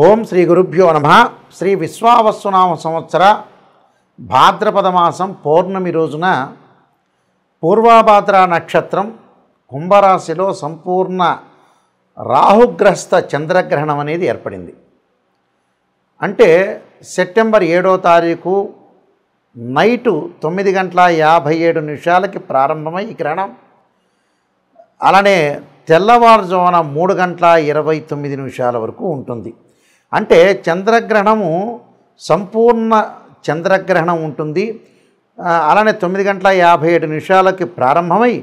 ఓం శ్రీ గురుభ్యో నమః. శ్రీ విశ్వావసునామ సంవత్సర భాద్రపద మాసం పౌర్ణమి రోజున పూర్వభాద్ర నక్షత్రం కుంభరాశిలో సంపూర్ణ రాహుగ్రస్త చంద్రగ్రహణం అనేది ఏర్పడింది. అంటే సెప్టెంబర్ 7వ తారీఖు నైటు 9:57 ప్రారంభమై ఈ గ్రహణం అలానే తెల్లవారుజామున 3:29 వరకు ఉంటుంది. అంటే చంద్రగ్రహణము సంపూర్ణ చంద్రగ్రహణం ఉంటుంది. అలానే 9:57 ప్రారంభమై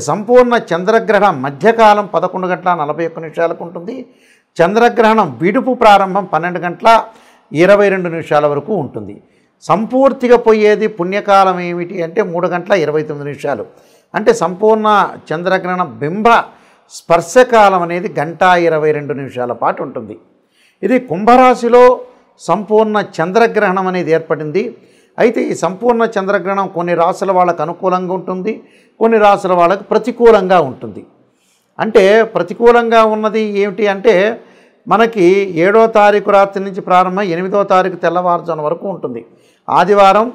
సంపూర్ణ చంద్రగ్రహణం మధ్యకాలం 11:41 ఉంటుంది. చంద్రగ్రహణం విడుపు ప్రారంభం 12:22 వరకు ఉంటుంది. సంపూర్తిగా పోయేది పుణ్యకాలం ఏమిటి అంటే 3:29. అంటే సంపూర్ణ చంద్రగ్రహణ బింబ స్పర్శకాలం అనేది 1:22 పాటు ఉంటుంది. ఇది కుంభరాశిలో సంపూర్ణ చంద్రగ్రహణం అనేది ఏర్పడింది. అయితే ఈ సంపూర్ణ చంద్రగ్రహణం కొన్ని రాశుల వాళ్ళకు అనుకూలంగా ఉంటుంది, కొన్ని రాశుల వాళ్ళకు ప్రతికూలంగా ఉంటుంది. అంటే ప్రతికూలంగా ఉన్నది ఏమిటి అంటే మనకి 7వ తారీఖు రాత్రి నుంచి ప్రారంభమై 8వ తారీఖు తెల్లవారుజామున వరకు ఉంటుంది. ఆదివారం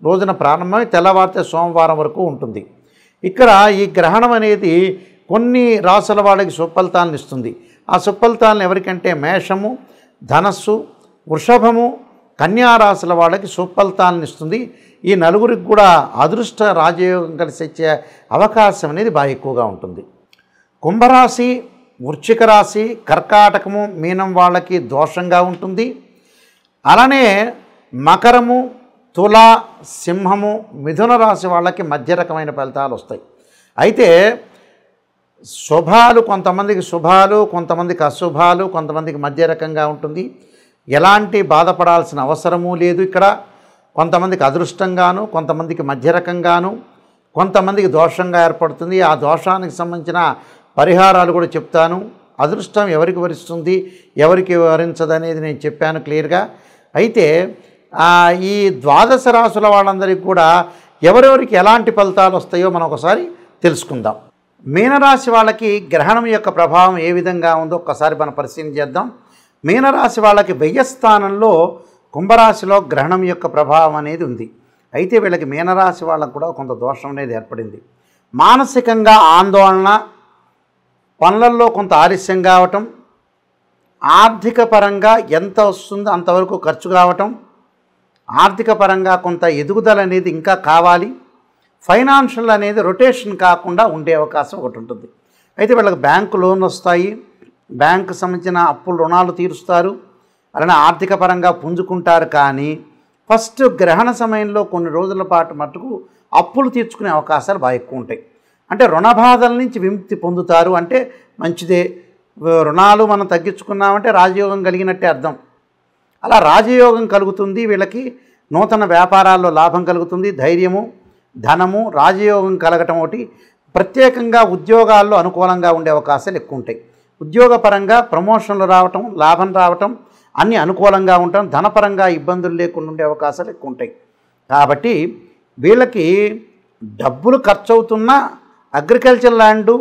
రోజున ప్రారంభమై తెల్లవారితే సోమవారం వరకు ఉంటుంది. ఇక్కడ ఈ గ్రహణం అనేది కొన్ని రాశుల వాళ్ళకి సుఫలితాలను ఇస్తుంది. ఆ సుఫలితాలను ఎవరికంటే మేషము, ధనస్సు, వృషభము, కన్యా రాశుల వాళ్ళకి సుఫలితాలను ఇస్తుంది. ఈ నలుగురికి కూడా అదృష్ట రాజయోగం కలిసి వచ్చే అవకాశం అనేది బాగా ఎక్కువగా ఉంటుంది. కుంభరాశి, వృశ్చిక రాశి, కర్కాటకము, మీనం వాళ్ళకి దోషంగా ఉంటుంది. అలానే మకరము, తుల, సింహము, మిథున రాశి వాళ్ళకి మధ్య రకమైన ఫలితాలు వస్తాయి. అయితే శుభాలు కొంతమందికి శుభాలు, కొంతమందికి అశుభాలు, కొంతమందికి మధ్య రకంగా ఉంటుంది. ఎలాంటి బాధపడాల్సిన అవసరమూ లేదు. ఇక్కడ కొంతమందికి అదృష్టంగాను, కొంతమందికి మధ్య రకంగాను, కొంతమందికి దోషంగా ఏర్పడుతుంది. ఆ దోషానికి సంబంధించిన పరిహారాలు కూడా చెప్తాను. అదృష్టం ఎవరికి వరిస్తుంది, ఎవరికి వరించదు అనేది నేను చెప్పాను క్లియర్గా. అయితే ఈ ద్వాదశ రాశుల వాళ్ళందరికీ కూడా ఎవరెవరికి ఎలాంటి ఫలితాలు వస్తాయో మనం ఒకసారి తెలుసుకుందాం. మీనరాశి వాళ్ళకి గ్రహణం యొక్క ప్రభావం ఏ విధంగా ఉందో ఒక్కసారి మనం పరిశీలన చేద్దాం. మీనరాశి వాళ్ళకి వ్యయస్థానంలో కుంభరాశిలో గ్రహణం యొక్క ప్రభావం అనేది ఉంది. అయితే వీళ్ళకి మీనరాశి వాళ్ళకు కూడా కొంత దోషం అనేది ఏర్పడింది. మానసికంగా ఆందోళన, పనులలో కొంత ఆలస్యం కావటం, ఆర్థిక పరంగా ఎంత వస్తుందో అంతవరకు ఖర్చు కావటం, ఆర్థిక పరంగా కొంత ఎదుగుదల అనేది ఇంకా కావాలి, ఫైనాన్షియల్ అనేది రొటేషన్ కాకుండా ఉండే అవకాశం ఒకటి ఉంటుంది. అయితే వీళ్ళకి బ్యాంకు లోన్ వస్తాయి, బ్యాంకు సంబంధించిన అప్పులు రుణాలు తీరుస్తారు, అలానే ఆర్థిక పరంగా పుంజుకుంటారు. కానీ ఫస్ట్ గ్రహణ సమయంలో కొన్ని రోజుల పాటు మటుకు అప్పులు తీర్చుకునే అవకాశాలు బాగా ఎక్కువ ఉంటాయి. అంటే రుణ బాధల నుంచి విముక్తి పొందుతారు. అంటే మంచిదే, రుణాలు మనం తగ్గించుకున్నామంటే రాజయోగం కలిగినట్టే అర్థం. అలా రాజయోగం కలుగుతుంది. వీళ్ళకి నూతన వ్యాపారాల్లో లాభం కలుగుతుంది. ధైర్యము, ధనము, రాజయోగం కలగటం ఒకటి. ప్రత్యేకంగా ఉద్యోగాల్లో అనుకూలంగా ఉండే అవకాశాలు ఎక్కువ ఉంటాయి. ఉద్యోగపరంగా ప్రమోషన్లు రావటం, లాభం రావటం అన్నీ అనుకూలంగా ఉండటం, ధనపరంగా ఇబ్బందులు లేకుండా ఉండే అవకాశాలు ఎక్కువ ఉంటాయి. కాబట్టి వీళ్ళకి డబ్బులు ఖర్చు అవుతున్న అగ్రికల్చర్ ల్యాండు,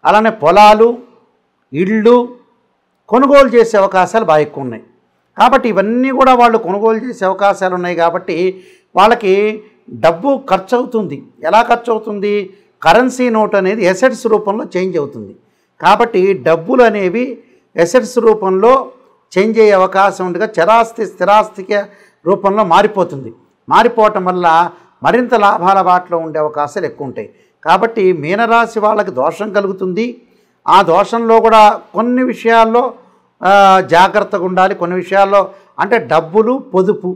అలానే పొలాలు, ఇళ్ళు కొనుగోలు చేసే అవకాశాలు బాగా ఎక్కువ ఉన్నాయి. కాబట్టి ఇవన్నీ కూడా వాళ్ళు కొనుగోలు చేసే అవకాశాలు ఉన్నాయి. కాబట్టి వాళ్ళకి డబ్బు ఖర్చు అవుతుంది. ఎలా ఖర్చు అవుతుంది? కరెన్సీ నోట్ అనేది ఎసెట్స్ రూపంలో చేంజ్ అవుతుంది. కాబట్టి డబ్బులు అనేవి ఎసెట్స్ రూపంలో చేంజ్ అయ్యే అవకాశం ఉండగా చరాస్తి స్థిరాస్తిక రూపంలో మారిపోతుంది. మారిపోవటం వల్ల మరింత లాభాల బాటలో ఉండే అవకాశాలు ఎక్కువ ఉంటాయి. కాబట్టి మీనరాశి వాళ్ళకి దోషం కలుగుతుంది. ఆ దోషంలో కూడా కొన్ని విషయాల్లో జాగ్రత్తగా ఉండాలి. కొన్ని విషయాల్లో అంటే డబ్బులు, పొదుపు,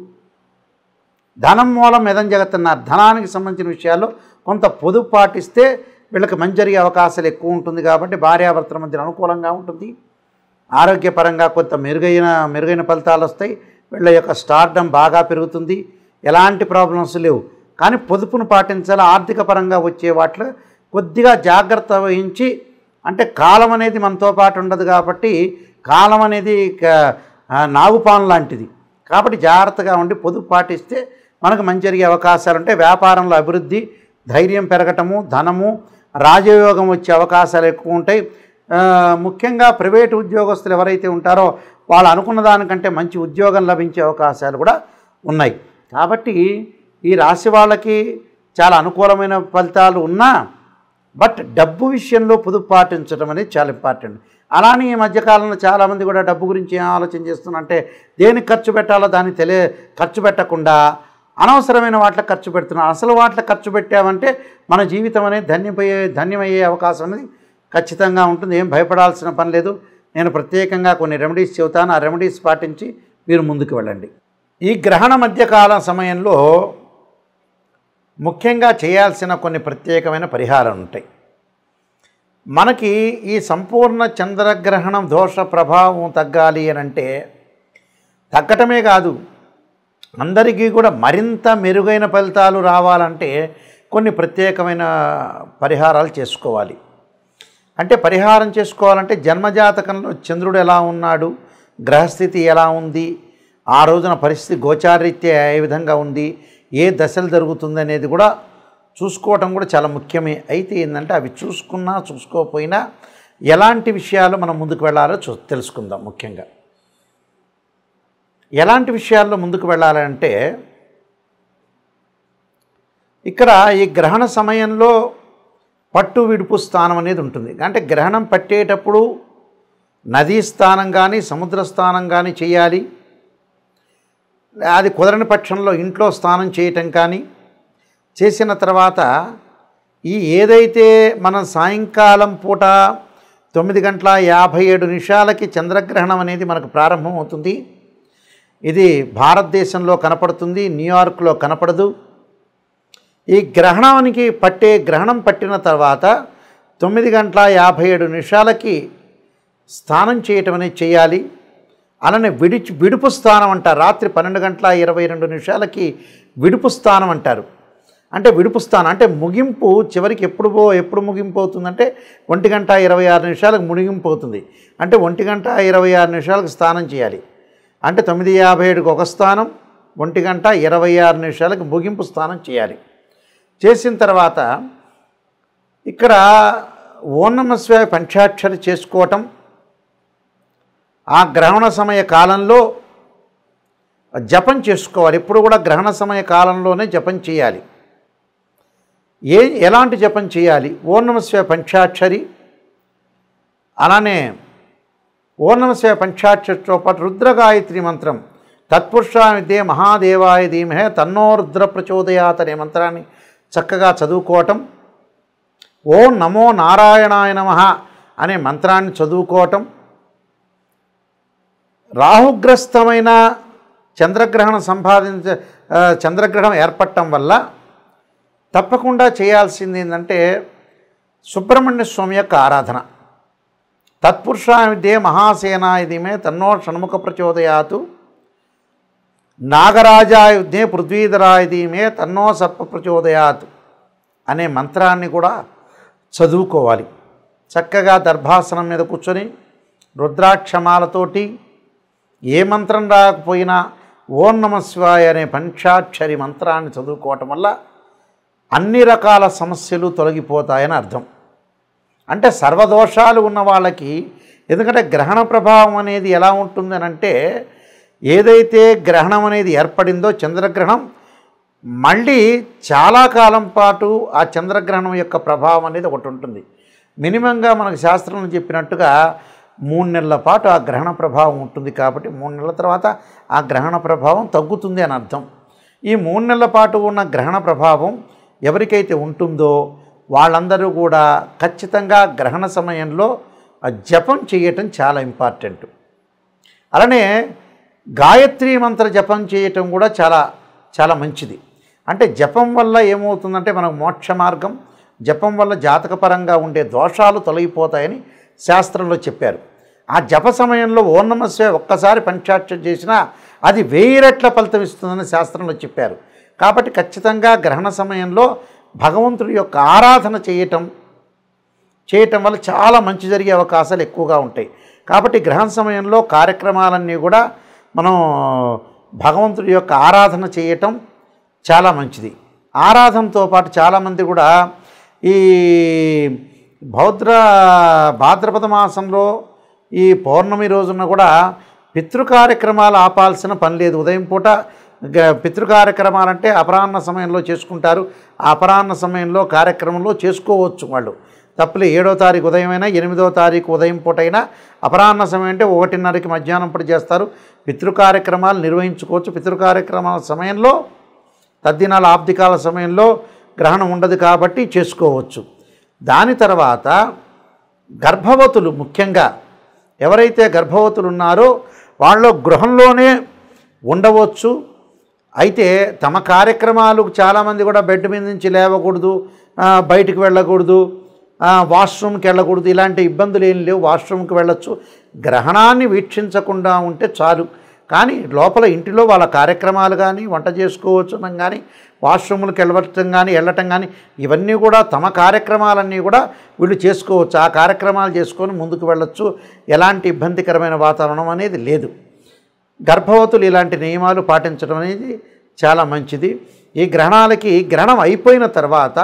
ధనం మూలం మెదం జగత్తన్నారు. ధనానికి సంబంధించిన విషయాల్లో కొంత పొదుపు పాటిస్తే వీళ్ళకి మంచి జరిగే అవకాశాలు ఎక్కువ ఉంటుంది. కాబట్టి భార్యాభర్తల మధ్య అనుకూలంగా ఉంటుంది. ఆరోగ్యపరంగా కొంత మెరుగైన ఫలితాలు వస్తాయి. వీళ్ళ యొక్క స్టార్డమ్ బాగా పెరుగుతుంది. ఎలాంటి ప్రాబ్లమ్స్ లేవు. కానీ పొదుపును పాటించాలి. ఆర్థిక పరంగా వచ్చే వాటిలో కొద్దిగా జాగ్రత్త వహించి, అంటే కాలం అనేది మనతో పాటు ఉండదు కాబట్టి కాలం అనేది నాగుపాను లాంటిది. కాబట్టి జాగ్రత్తగా ఉండి పొదుపు పాటిస్తే మనకు మంచి జరిగే అవకాశాలు ఉంటాయి. వ్యాపారంలో అభివృద్ధి, ధైర్యం పెరగటము, ధనము, రాజయోగం వచ్చే అవకాశాలు ఎక్కువ ఉంటాయి. ముఖ్యంగా ప్రైవేటు ఉద్యోగస్తులు ఎవరైతే ఉంటారో వాళ్ళు అనుకున్న దానికంటే మంచి ఉద్యోగం లభించే అవకాశాలు కూడా ఉన్నాయి. కాబట్టి ఈ రాశి వాళ్ళకి చాలా అనుకూలమైన ఫలితాలు ఉన్నా బట్ డబ్బు విషయంలో పొదుపు పాటించడం అనేది చాలా ఇంపార్టెంట్. అలానే ఈ మధ్యకాలంలో చాలామంది కూడా డబ్బు గురించి ఏం ఆలోచన చేస్తున్నారంటే దేనికి ఖర్చు పెట్టాలో దాన్ని ఖర్చు పెట్టకుండా అనవసరమైన వాటికి ఖర్చు పెడుతున్నారు. అసలు వాటికి ఖర్చు పెట్టామంటే మన జీవితం అనేది ధన్యమయ్యే అవకాశం అనేది ఖచ్చితంగా ఉంటుంది. ఏం భయపడాల్సిన పని లేదు. నేను ప్రత్యేకంగా కొన్ని రెమెడీస్ చెబుతాను. ఆ రెమెడీస్ పాటించి మీరు ముందుకు వెళ్ళండి. ఈ గ్రహణ మధ్యకాల సమయంలో ముఖ్యంగా చేయాల్సిన కొన్ని ప్రత్యేకమైన పరిహారాలు ఉంటాయి. మనకి ఈ సంపూర్ణ చంద్రగ్రహణం దోష ప్రభావం తగ్గాలి అని అంటే తగ్గటమే కాదు, అందరికీ కూడా మరింత మెరుగైన ఫలితాలు రావాలంటే కొన్ని ప్రత్యేకమైన పరిహారాలు చేసుకోవాలి. అంటే పరిహారం చేసుకోవాలంటే జన్మజాతకంలో చంద్రుడు ఎలా ఉన్నాడు, గ్రహస్థితి ఎలా ఉంది, ఆ రోజున పరిస్థితి గోచారీత్యా ఏ విధంగా ఉంది, ఏ దశలు జరుగుతుంది అనేది కూడా చూసుకోవటం కూడా చాలా ముఖ్యమే. అయితే ఏంటంటే అవి చూసుకున్నా చూసుకోకపోయినా ఎలాంటి విషయాలు మనం ముందుకు వెళ్ళాలో తెలుసుకుందాం. ముఖ్యంగా ఎలాంటి విషయాల్లో ముందుకు వెళ్ళాలంటే ఇక్కడ ఈ గ్రహణ సమయంలో పట్టు విడుపు స్థానం అనేది ఉంటుంది. అంటే గ్రహణం పట్టేటప్పుడు నదీ స్థానం కానీ సముద్ర స్థానం కానీ చేయాలి. అది కుదరని పక్షంలో ఇంట్లో స్నానం చేయటం కానీ చేసిన తర్వాత ఏదైతే మనం సాయంకాలం పూట 9:57 చంద్రగ్రహణం అనేది మనకు ప్రారంభం అవుతుంది. ఇది భారతదేశంలో కనపడుతుంది, న్యూయార్క్లో కనపడదు. ఈ గ్రహణం పట్టిన తర్వాత 9:57 స్నానం చేయటం అనేది చేయాలి. అలానే విడుపు స్థానం అంటారు. రాత్రి 12:22 విడుపు స్థానం అంటారు. అంటే విడుపు స్థానం అంటే ముగింపు చివరికి ఎప్పుడు ముగింపు అవుతుందంటే 1:26 ముగింపు అవుతుంది. అంటే 1:26 స్నానం చేయాలి. అంటే 9:57 ఒక స్థానం, 1:26 ముగింపు స్నానం చేయాలి. చేసిన తర్వాత ఇక్కడ ఓం నమః శివాయ పంచాక్షరి చేసుకోవటం, ఆ గ్రహణ సమయ కాలంలో జపం చేసుకోవాలి. ఎప్పుడు కూడా గ్రహణ సమయ కాలంలోనే జపం చేయాలి. ఎలాంటి జపం చేయాలి? ఓం నమః శివాయ పంచాక్షరి, అలానే ఓం నమః శివాయ పంచాక్షరితో పాటు రుద్రగాయత్రి మంత్రం తత్పురుషాయ విద్యే మహాదేవాయ ధీమహే తన్నో రుద్ర ప్రచోదయాత్ అనే మంత్రాన్ని చక్కగా చదువుకోవటం, ఓం నమో నారాయణాయ నమః అనే మంత్రాన్ని చదువుకోవటం, రాహుగ్రస్తమైన చంద్రగ్రహణం ఏర్పడటం వల్ల తప్పకుండా చేయాల్సింది ఏంటంటే సుబ్రహ్మణ్య స్వామి యొక్క ఆరాధన. తత్పురుషాయ విద్యే మహాసేనాయ ధీమహే తన్నో షణ్ముఖ ప్రచోదయాత్, నాగరాజాయ విద్యే పృథ్వీధరాయ ధీమహే తన్నో సర్ప ప్రచోదయాత్ అనే మంత్రాన్ని కూడా చదువుకోవాలి. చక్కగా దర్భాసనం మీద కూర్చొని రుద్రాక్షమాలతోటి ఏ మంత్రం రాకపోయినా ఓం నమః శివాయ అనే పంచాక్షరి మంత్రాన్ని చదువుకోవటం వల్ల అన్ని రకాల సమస్యలు తొలగిపోతాయని అర్థం. అంటే సర్వదోషాలు ఉన్న వాళ్ళకి, ఎందుకంటే గ్రహణ ప్రభావం అనేది ఎలా ఉంటుందని అంటే ఏదైతే గ్రహణం అనేది ఏర్పడిందో చంద్రగ్రహణం మళ్ళీ చాలా కాలం పాటు ఆ చంద్రగ్రహణం యొక్క ప్రభావం అనేది ఒకటి ఉంటుంది. మినిమంగా మనకు శాస్త్రంలో చెప్పినట్టుగా 3 నెలల పాటు ఆ గ్రహణ ప్రభావం ఉంటుంది. కాబట్టి 3 నెలల తర్వాత ఆ గ్రహణ ప్రభావం తగ్గుతుంది అని అర్థం. ఈ 3 నెలల పాటు ఉన్న గ్రహణ ప్రభావం ఎవరికైతే ఉంటుందో వాళ్ళందరూ కూడా ఖచ్చితంగా గ్రహణ సమయంలో జపం చేయటం చాలా ఇంపార్టెంట్. అలానే గాయత్రి మంత్ర జపం చేయటం కూడా చాలా చాలా మంచిది. అంటే జపం వల్ల ఏమవుతుందంటే మనకు మోక్ష మార్గం, జపం వల్ల జాతకపరంగా ఉండే దోషాలు తొలగిపోతాయని శాస్త్రంలో చెప్పారు. ఆ జప సమయంలో ఓం నమః శివాయ ఒక్కసారి పంచాక్షరి చేసినా అది 1000 రెట్ల ఫలితం ఇస్తుందని శాస్త్రంలో చెప్పారు. కాబట్టి ఖచ్చితంగా గ్రహణ సమయంలో భగవంతుడి యొక్క ఆరాధన చేయటం వల్ల చాలా మంచి జరిగే అవకాశాలు ఎక్కువగా ఉంటాయి. కాబట్టి గ్రహణ సమయంలో కార్యక్రమాలన్నీ కూడా మనం భగవంతుడి యొక్క ఆరాధన చేయటం చాలా మంచిది. ఆరాధనతో పాటు చాలామంది కూడా భాద్రపద మాసంలో ఈ పౌర్ణమి రోజున కూడా పితృ కార్యక్రమాలు ఆపాల్సిన పని లేదు. ఉదయం పూట పితృ కార్యక్రమాలంటే అపరాహ్న సమయంలో చేసుకుంటారు. ఆ అపరాహ్న సమయంలో కార్యక్రమంలో చేసుకోవచ్చు వాళ్ళు, తప్పులే. 7వ తారీఖు ఉదయం అయినా 8వ తారీఖు ఉదయం పూట అయినా, అపరాహ్న సమయం అంటే 1:30కి మధ్యాహ్నం పూట చేస్తారు. పితృ కార్యక్రమాలు నిర్వహించుకోవచ్చు. పితృ కార్యక్రమాల సమయంలో, తద్దినాల ఆబ్దికాల సమయంలో గ్రహణం ఉండదు కాబట్టి చేసుకోవచ్చు. దాని తర్వాత గర్భవతులు, ముఖ్యంగా ఎవరైతే గర్భవతులు ఉన్నారో వాళ్ళు గృహంలోనే ఉండవచ్చు. అయితే తమ కార్యక్రమాలు చాలామంది కూడా బెడ్ మీద నుంచి లేవకూడదు, బయటికి వెళ్ళకూడదు, వాష్రూమ్కి వెళ్ళకూడదు, ఇలాంటి ఇబ్బందులు ఏం లేవు. వాష్రూమ్కి వెళ్ళొచ్చు. గ్రహణాన్ని వీక్షించకుండా ఉంటే చాలు. కానీ లోపల ఇంటిలో వాళ్ళ కార్యక్రమాలు కానీ, వంట చేసుకోవచ్చు కానీ, వాష్రూమ్లకు వెళ్ళటం కానీ ఇవన్నీ కూడా తమ కార్యక్రమాలన్నీ కూడా వీళ్ళు చేసుకోవచ్చు. ఆ కార్యక్రమాలు చేసుకొని ముందుకు వెళ్ళొచ్చు. ఎలాంటి ఇబ్బందికరమైన వాతావరణం అనేది లేదు. గర్భవతులు ఇలాంటి నియమాలు పాటించడం అనేది చాలా మంచిది. ఈ గ్రహణాలకి, గ్రహణం అయిపోయిన తర్వాత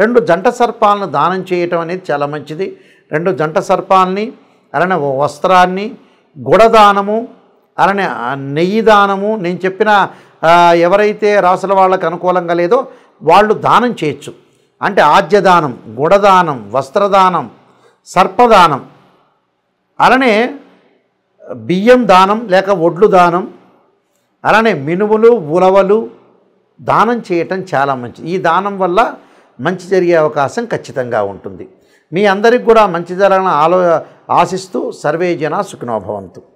2 జంట సర్పాలను దానం చేయటం అనేది చాలా మంచిది. 2 జంట సర్పాలని, అలానే వస్త్రాన్ని, గుడదానము, అలానే నెయ్యి దానము. నేను చెప్పిన ఎవరైతే రాసుల వాళ్ళకు అనుకూలంగా లేదో వాళ్ళు దానం చేయొచ్చు. అంటే ఆజ్యదానం, గుడదానం, వస్త్రదానం, సర్పదానం, అలానే బియ్యం దానం లేక ఒడ్లు దానం, అలానే మినుములు, ఉలవలు దానం చేయటం చాలా మంచిది. ఈ దానం వల్ల మంచి జరిగే అవకాశం ఖచ్చితంగా ఉంటుంది. మీ అందరికి కూడా మంచి జరగాలని ఆశిస్తూ సర్వే జనా సుఖినో భవంతు.